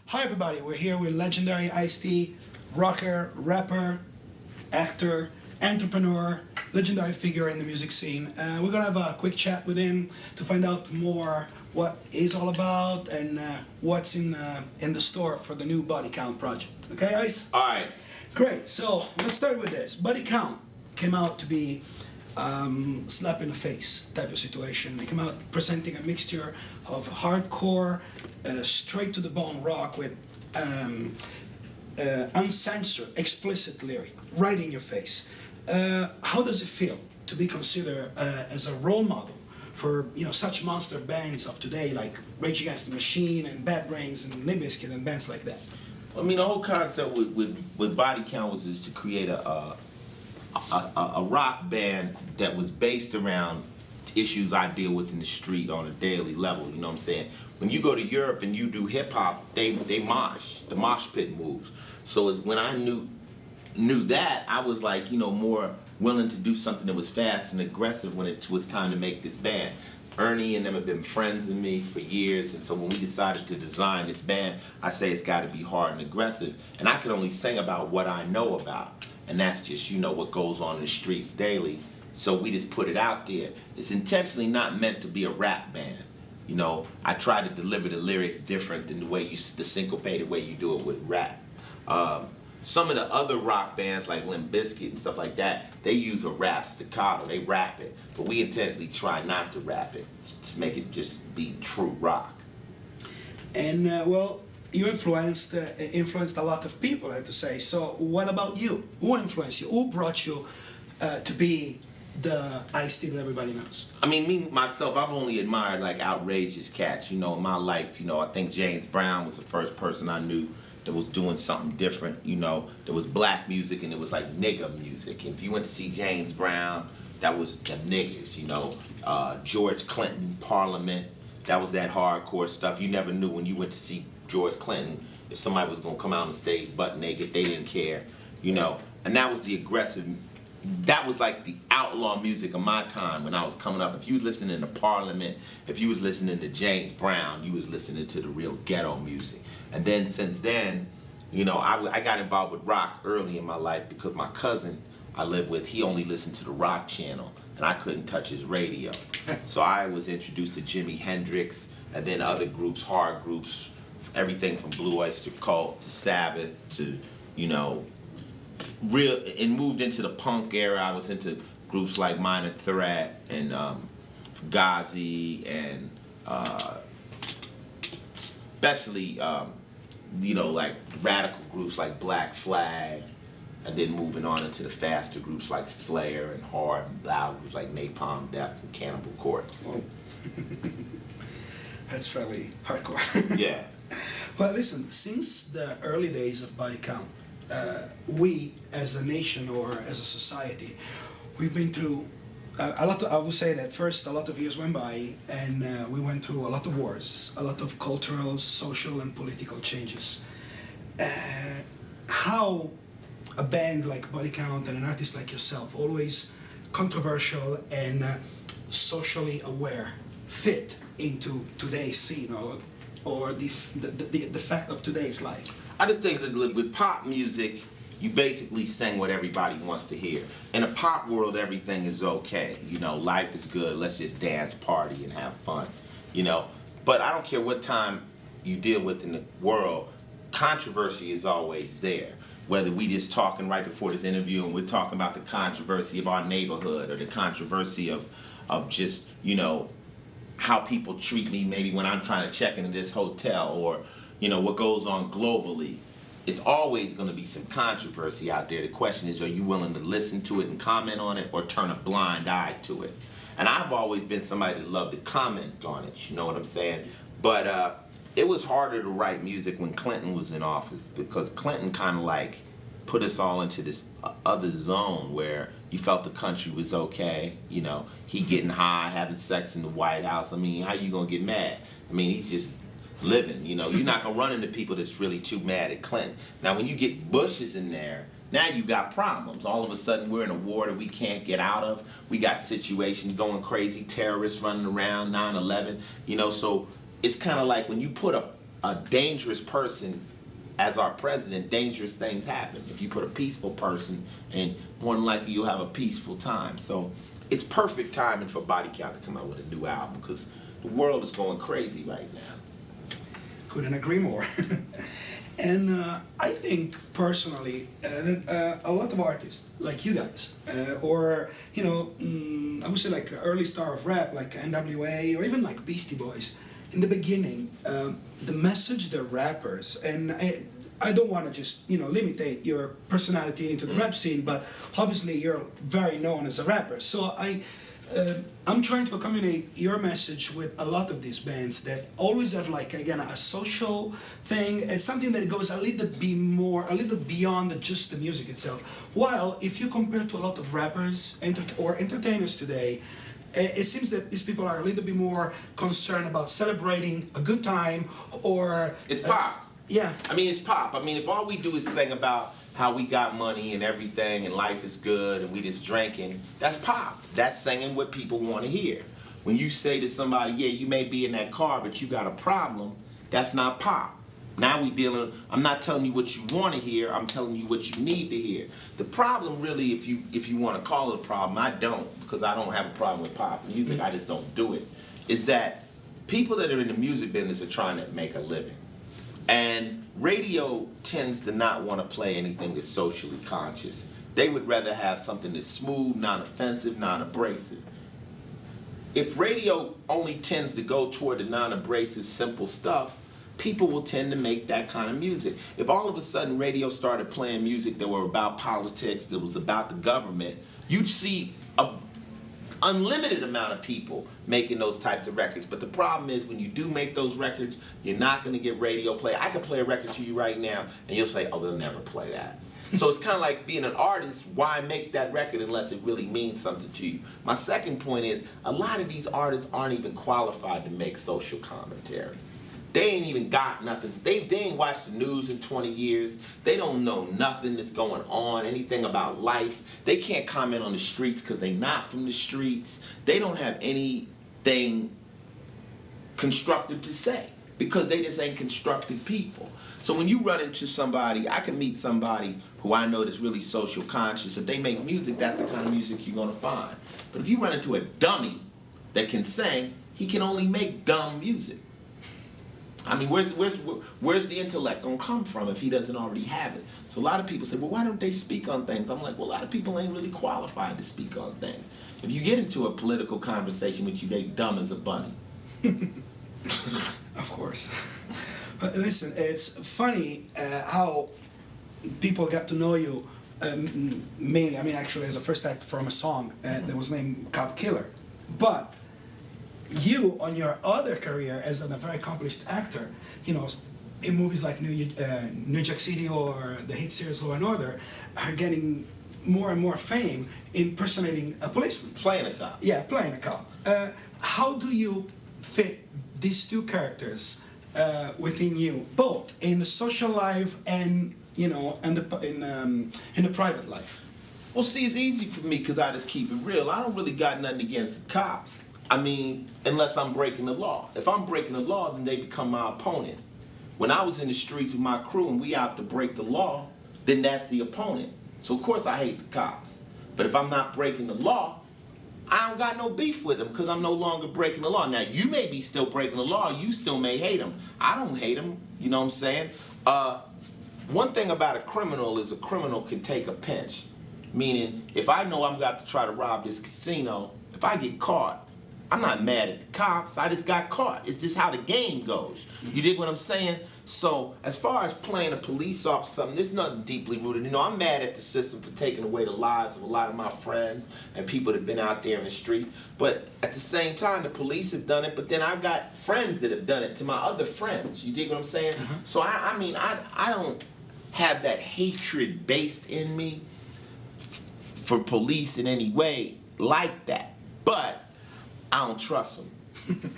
Hi everybody, we're here with legendary Ice-T, rocker, rapper, actor, entrepreneur, legendary figure in the music scene. We're gonna have a quick chat with him to find out more what he's all about and what's in the store for the new Body Count project. Okay, Ice? All right. Great, so let's start with this. Body Count came out to be slap in the face type of situation. They came out presenting a mixture of hardcore, straight to the bone rock with uncensored, explicit lyric right in your face. How does it feel to be considered as a role model for such monster bands of today like Rage Against the Machine and Bad Brains and Limp Bizkit and bands like that? I mean, the whole concept with Body Count was is to create a rock band that was based around issues I deal with in the street on a daily level. You know what I'm saying? When you go to Europe and you do hip hop, they mosh. The mosh pit moves. So when I knew that, I was like, more willing to do something that was fast and aggressive when it was time to make this band. Ernie and them have been friends with me for years, and so when we decided to design this band, I say it's got to be hard and aggressive. And I can only sing about what I know about, and that's just what goes on in the streets daily. So we just put it out there. It's intentionally not meant to be a rap band. I try to deliver the lyrics different than the syncopated way you do it with rap. Some of the other rock bands like Limp Bizkit and stuff like that, they use a rap staccato, they rap it. But we intentionally try not to rap it, to make it just be true rock. And you influenced a lot of people, I have to say. So what about you? Who influenced you? Who brought you to be the Ice-T that everybody knows? I mean, me, myself, I've only admired like outrageous cats, in my life. I think James Brown was the first person I knew that was doing something different. There was black music and it was like nigga music. If you went to see James Brown, that was the niggas, George Clinton, Parliament, that was that hardcore stuff. You never knew when you went to see George Clinton if somebody was gonna come out on stage butt naked. They didn't care, and that was the aggressive. That was like the outlaw music of my time when I was coming up. If you was listening to Parliament, if you was listening to James Brown, you was listening to the real ghetto music. And then since then, I got involved with rock early in my life because my cousin I lived with, he only listened to the rock channel and I couldn't touch his radio. So I was introduced to Jimi Hendrix and then other groups, hard groups, everything from Blue Oyster Cult to Sabbath to, and moved into the punk era. I was into groups like Minor Threat and Fugazi and especially like radical groups like Black Flag, and then moving on into the faster groups like Slayer and hard and loud groups like Napalm Death and Cannibal Corpse. Whoa. That's fairly hardcore. Yeah. Well, listen, since the early days of Body Count, we as a nation or as a society, we've been through a lot of, I would say that first a lot of years went by and we went through a lot of wars, a lot of cultural, social and political changes. How a band like Body Count and an artist like yourself, always controversial and socially aware, fit into today's scene or the fact of today's life? I just think that with pop music, you basically sing what everybody wants to hear. In a pop world, everything is okay. Life is good. Let's just dance, party, and have fun. But I don't care what time you deal with in the world, controversy is always there. Whether we just talking right before this interview and we're talking about the controversy of our neighborhood or the controversy of just, how people treat me maybe when I'm trying to check into this hotel or, what goes on globally. It's always going to be some controversy out there. The question is, are you willing to listen to it and comment on it or turn a blind eye to it? And I've always been somebody that loved to comment on it, you know what I'm saying? But it was harder to write music when Clinton was in office because Clinton kind of like put us all into this other zone where you felt the country was okay. He getting high, having sex in the White House. I mean, how you going to get mad? I mean, he's just living, you're not going to run into people that's really too mad at Clinton. Now, when you get Bushes in there, now you got problems. All of a sudden, we're in a war that we can't get out of. We got situations going crazy, terrorists running around, 9/11, so it's kind of like when you put a a dangerous person as our president, dangerous things happen. If you put a peaceful person, and more than likely you'll have a peaceful time. So it's perfect timing for Body Count to come out with a new album because the world is going crazy right now. Couldn't agree more. And I think personally that a lot of artists like you guys, or you know, I would say like early star of rap like NWA or even like Beastie Boys, in the beginning, the message the rappers, and I don't want to just limitate your personality into the rap scene, but obviously you're very known as a rapper. So I'm trying to accommodate your message with a lot of these bands that always have like again a social thing. It's something that goes a little beyond just the music itself. While if you compare to a lot of rappers or entertainers today, it seems that these people are a little bit more concerned about celebrating a good time or it's pop. Yeah. I mean, it's pop. I mean, if all we do is sing about how we got money and everything and life is good and we just drinking, that's pop. That's singing what people want to hear. When you say to somebody, yeah, you may be in that car, but you got a problem, that's not pop. Now we dealing, I'm not telling you what you want to hear, I'm telling you what you need to hear. The problem really, if you want to call it a problem, I don't, because I don't have a problem with pop music, I just don't do it, is that people that are in the music business are trying to make a living. And radio tends to not want to play anything that's socially conscious. They would rather have something that's smooth, non-offensive, non-abrasive. If radio only tends to go toward the non-abrasive, simple stuff, people will tend to make that kind of music. If all of a sudden radio started playing music that were about politics, that was about the government, you'd see a unlimited amount of people making those types of records. But the problem is when you do make those records, you're not going to get radio play. I could play a record to you right now and you'll say, oh, they'll never play that. So it's kind of like being an artist, why make that record unless it really means something to you? My second point is a lot of these artists aren't even qualified to make social commentary. They ain't even got nothing. They ain't watched the news in 20 years. They don't know nothing that's going on, anything about life. They can't comment on the streets because they're not from the streets. They don't have anything constructive to say because they just ain't constructive people. So when you run into somebody, I can meet somebody who I know that's really social conscious. If they make music, that's the kind of music you're going to find. But if you run into a dummy that can sing, he can only make dumb music. I mean, where's the intellect gonna come from if he doesn't already have it? So a lot of people say, well, why don't they speak on things? I'm like, well, a lot of people ain't really qualified to speak on things. If you get into a political conversation with you, they dumb as a bunny. Of course. But listen, it's funny how people got to know you mainly, I mean, actually as a first act from a song that was named Cop Killer. But you, on your other career as a very accomplished actor, you know, in movies like New Jack City or the hit series Law and Order, are getting more and more fame impersonating a policeman. Playing a cop. Yeah, playing a cop. How do you fit these two characters within you, both in the social life and in the private life? Well, see, it's easy for me because I just keep it real. I don't really got nothing against the cops. I mean, unless I'm breaking the law. If I'm breaking the law, then they become my opponent. When I was in the streets with my crew and we out to break the law, then that's the opponent. So of course I hate the cops. But if I'm not breaking the law, I don't got no beef with them because I'm no longer breaking the law. Now, you may be still breaking the law. You still may hate them. I don't hate them. You know what I'm saying? One thing about a criminal is a criminal can take a pinch. Meaning, if I know I'm about to try to rob this casino, if I get caught, I'm not mad at the cops. I just got caught. It's just how the game goes. You dig what I'm saying? So as far as playing a police officer, there's nothing deeply rooted. You know, I'm mad at the system for taking away the lives of a lot of my friends and people that have been out there in the streets. But at the same time, the police have done it. But then I've got friends that have done it to my other friends. You dig what I'm saying? So I mean, I don't have that hatred based in me for police in any way like that. But I don't trust them.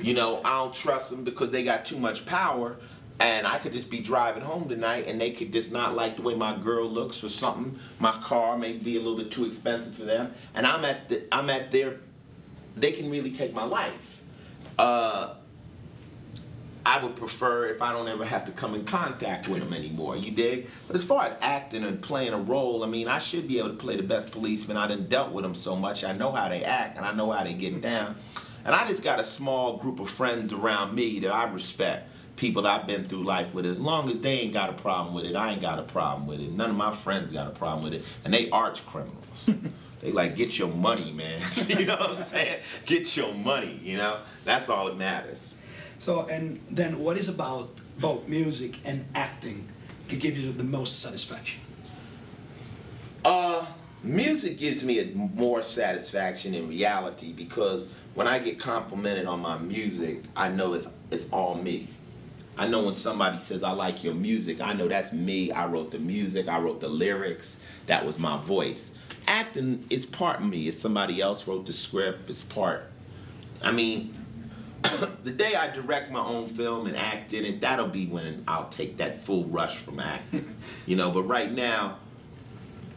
You know, I don't trust them because they got too much power, and I could just be driving home tonight and they could just not like the way my girl looks or something. My car may be a little bit too expensive for them, and I'm at their, they can really take my life. I would prefer if I don't ever have to come in contact with them anymore, you dig? But as far as acting and playing a role, I mean, I should be able to play the best policeman. I done dealt with them so much. I know how they act, and I know how they get down. And I just got a small group of friends around me that I respect, people that I've been through life with. As long as they ain't got a problem with it, I ain't got a problem with it. None of my friends got a problem with it, and they arch criminals. They like, get your money, man. You know what I'm saying? Get your money, you know? That's all that matters. So, and then what is about both music and acting can give you the most satisfaction? Music gives me more satisfaction in reality because when I get complimented on my music, I know it's all me. I know when somebody says, I like your music, I know that's me. I wrote the music, I wrote the lyrics, that was my voice. Acting is part of me. It's somebody else wrote the script, it's part. I mean, the day I direct my own film and act in it, that'll be when I'll take that full rush from acting. You know, but right now,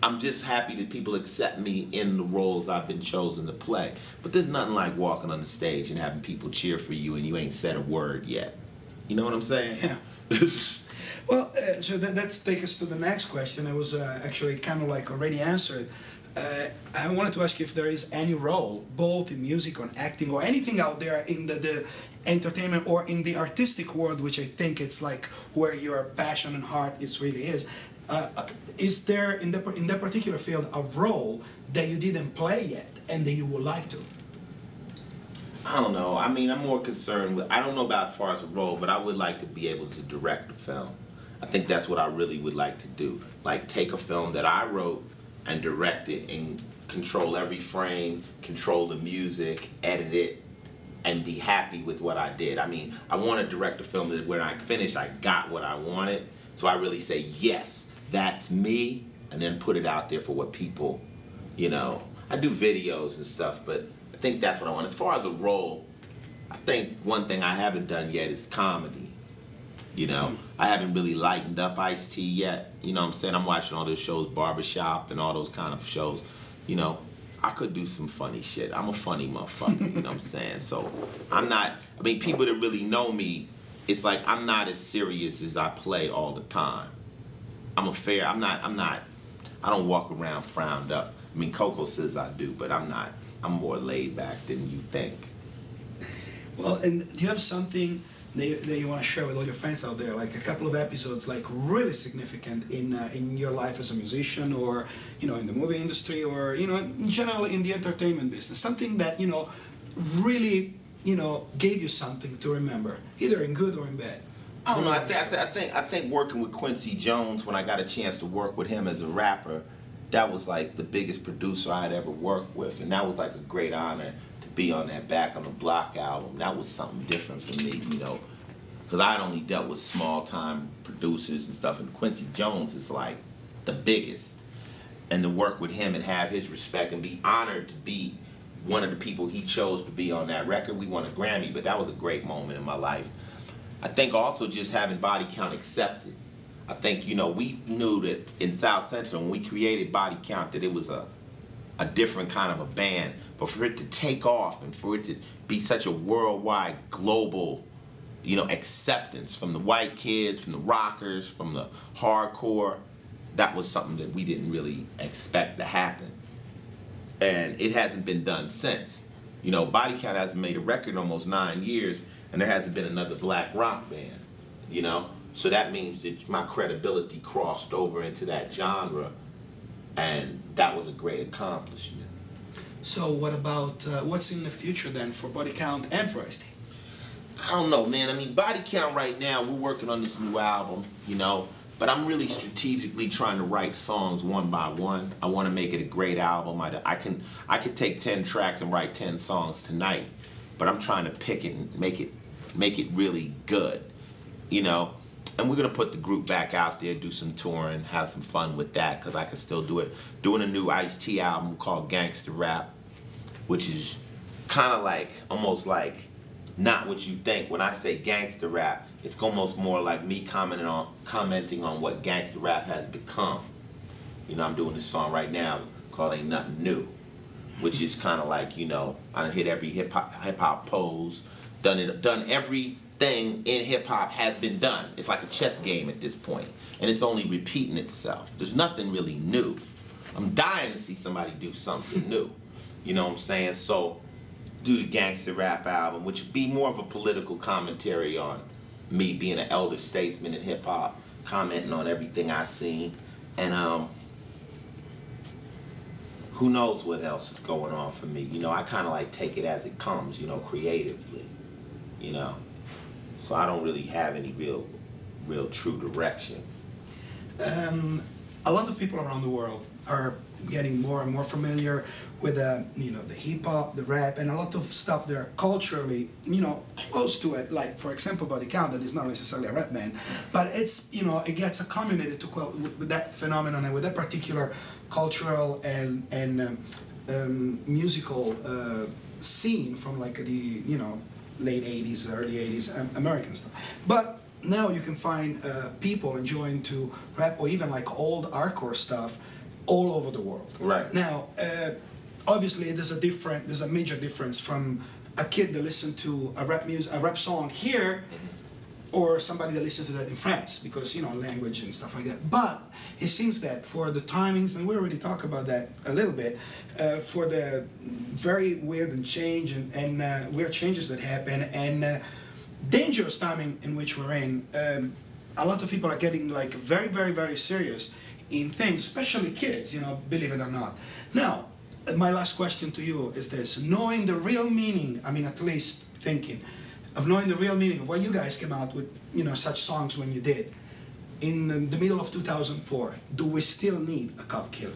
I'm just happy that people accept me in the roles I've been chosen to play. But there's nothing like walking on the stage and having people cheer for you and you ain't said a word yet. You know what I'm saying? Yeah. Well, so let's take us to the next question. It was actually kind of like already answered. I wanted to ask you if there is any role, both in music or acting or anything out there in the entertainment or in the artistic world, which I think it's like where your passion and heart really is. Is there in that particular field a role that you didn't play yet and that you would like to? I don't know. I mean, I'm more concerned with, I don't know about as far as a role, but I would like to be able to direct a film. I think that's what I really would like to do. Like take a film that I wrote and direct it and control every frame, control the music, edit it, and be happy with what I did. I mean, I want to direct a film that when I finish, I got what I wanted. So I really say, yes, that's me, and then put it out there for what people, you know. I do videos and stuff, but I think that's what I want. As far as a role, I think one thing I haven't done yet is comedy. You know, I haven't really lightened up Ice-T yet. You know what I'm saying? I'm watching all those shows, Barbershop and all those kind of shows. You know, I could do some funny shit. I'm a funny motherfucker, you know what I'm saying? So I'm not, I mean, people that really know me, it's like I'm not as serious as I play all the time. I'm I don't walk around frowned up. I mean, Coco says I do, but I'm not. I'm more laid back than you think. Well, and do you have something that you want to share with all your fans out there, like a couple of episodes, like really significant in your life as a musician, or you know, in the movie industry, or you know, in general in the entertainment business, something that you know really you know gave you something to remember, either in good or in bad? I don't know. I think working with Quincy Jones, when I got a chance to work with him as a rapper, that was like the biggest producer I had ever worked with, and that was like a great honor to be on that Back on the Block album. That was something different for me, you know, because I had only dealt with small-time producers and stuff, and Quincy Jones is like the biggest. And to work with him and have his respect and be honored to be one of the people he chose to be on that record. We won a Grammy, but that was a great moment in my life. I think also just having Body Count accepted. I think, you know, we knew that in South Central, when we created Body Count, that it was a different kind of a band. But for it to take off and for it to be such a worldwide, global, you know, acceptance from the white kids, from the rockers, from the hardcore, that was something that we didn't really expect to happen. And it hasn't been done since. You know, Body Count hasn't made a record in almost 9 years, and there hasn't been another black rock band, you know? So that means that my credibility crossed over into that genre, and that was a great accomplishment. So what about, what's in the future then for Body Count and for Ice-T? I don't know, man. I mean, Body Count right now, we're working on this new album, you know, but I'm really strategically trying to write songs one by one. I want to make it a great album. I could take 10 tracks and write 10 songs tonight, but I'm trying to pick it and make it really good, you know. And we're gonna put the group back out there, do some touring, have some fun with that, because I can still do it. Doing a new Ice-T album called Gangsta Rap, which is kind of like, almost like not what you think. When I say gangsta rap, it's almost more like me commenting on what gangsta rap has become. You know, I'm doing this song right now called Ain't Nothing New, which is kind of like, you know, I hit every hip hop pose, done everything thing in hip hop has been done. It's like a chess game at this point, and it's only repeating itself. There's nothing really new. I'm dying to see somebody do something new. You know what I'm saying? So, do the gangster rap album, which would be more of a political commentary on me being an elder statesman in hip hop, commenting on everything I seen, and who knows what else is going on for me. You know, I kind of like take it as it comes, you know, creatively, you know. So I don't really have any real true direction. A lot of people around the world are getting more and more familiar with you know, the hip hop, the rap, and a lot of stuff that are culturally, you know, close to it. Like, for example, Body Count, that is not necessarily a rap band, but it's, you know, it gets accommodated to with that phenomenon and with that particular cultural and musical scene from like the, you know, late 80s, early 80s American stuff. But now you can find people enjoying to rap or even like old hardcore stuff all over the world. Right. Now, obviously, there's a major difference from a kid that listened to a rap song here, or somebody that listened to that in France, because, you know, language and stuff like that. But it seems that for the timings, and we already talked about that a little bit, for the very weird and weird changes that happen, and dangerous timing in which we're in, a lot of people are getting like very, very, very serious in things, especially kids, you know, believe it or not. Now, my last question to you is this: knowing the real meaning, I mean, at least thinking of knowing the real meaning of why you guys came out with, you know, such songs when you did, in the middle of 2004, do we still need a Cop Killer?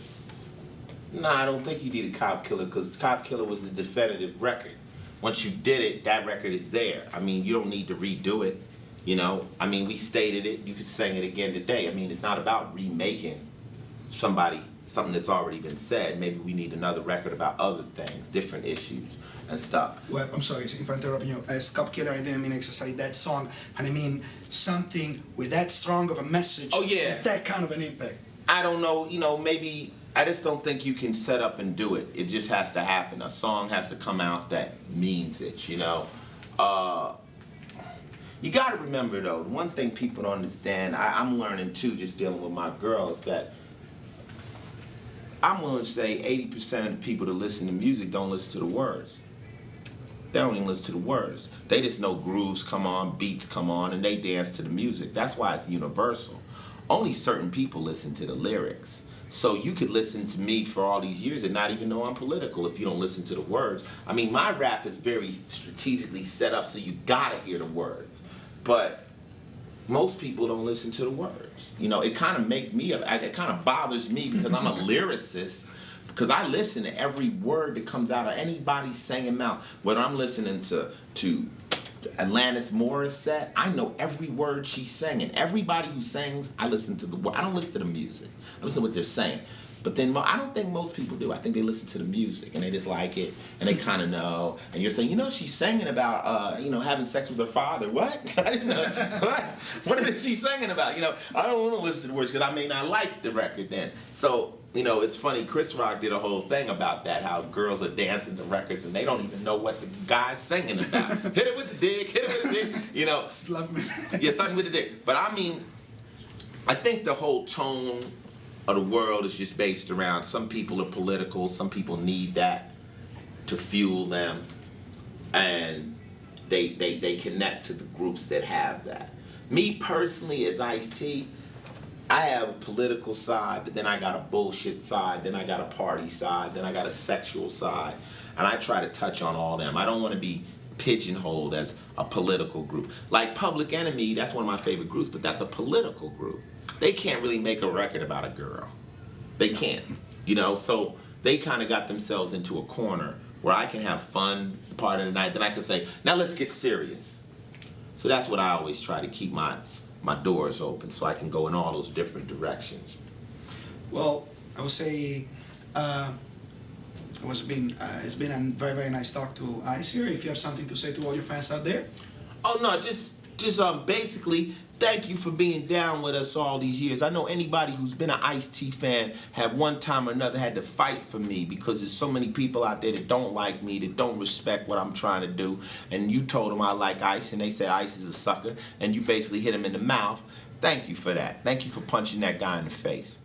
No, I don't think you need a Cop Killer, because Cop Killer was the definitive record. Once you did it, that record is there. I mean, you don't need to redo it, you know. I mean, we stated it. You could sing it again today. I mean, it's not about remaking something that's already been said. Maybe we need another record about other things, different issues and stuff. Well, I'm sorry if I interrupt you. As Cop Killer, I didn't mean necessarily that song, and I mean something with that strong of a message. Oh, yeah. With that kind of an impact. I don't know, you know, maybe, I just don't think you can set up and do it. It just has to happen. A song has to come out that means it, you know. You got to remember, though, the one thing people don't understand, I'm learning, too, just dealing with my girls, that I'm willing to say 80% of the people that listen to music don't listen to the words. They don't even listen to the words. They just know grooves come on, beats come on, and they dance to the music. That's why it's universal. Only certain people listen to the lyrics. So you could listen to me for all these years and not even know I'm political if you don't listen to the words. I mean, my rap is very strategically set up so you gotta hear the words. But most people don't listen to the words. You know, it kind of it kind of bothers me, because I'm a lyricist, because I listen to every word that comes out of anybody's singing mouth. When I'm listening to Alanis Morissette, I know every word she's singing. Everybody who sings, I listen to the word. I don't listen to the music. I listen to what they're saying. But then I don't think most people do. I think they listen to the music and they just like it and they kind of know. And you're saying, you know, she's singing about, you know, having sex with her father. What? I didn't know. What is she singing about? You know, I don't want to listen to the words because I may not like the record then. So, you know, it's funny. Chris Rock did a whole thing about that, how girls are dancing to records and they don't even know what the guy's singing about. Hit it with the dick, hit it with the dick, you know. Yeah, something with the dick. But I mean, I think the whole tone of the world is just based around, some people are political, some people need that to fuel them, and they connect to the groups that have that. Me personally, as Ice-T, I have a political side, but then I got a bullshit side, then I got a party side, then I got a sexual side, and I try to touch on all them. I don't want to be pigeonholed as a political group. Like Public Enemy, that's one of my favorite groups, but that's a political group. They can't really make a record about a girl. They can't, you know, so they kind of got themselves into a corner where I can have fun part of the night, then I can say, now let's get serious. So that's what I always try to keep my doors open, so I can go in all those different directions. Well, I would say it's been a very, very nice talk to Ice here. If you have something to say to all your fans out there. Oh no, just basically, Thank you for being down with us all these years. I know anybody who's been an Ice-T fan have one time or another had to fight for me because there's so many people out there that don't like me, that don't respect what I'm trying to do. And you told them I like Ice, and they said Ice is a sucker, and you basically hit him in the mouth. Thank you for that. Thank you for punching that guy in the face.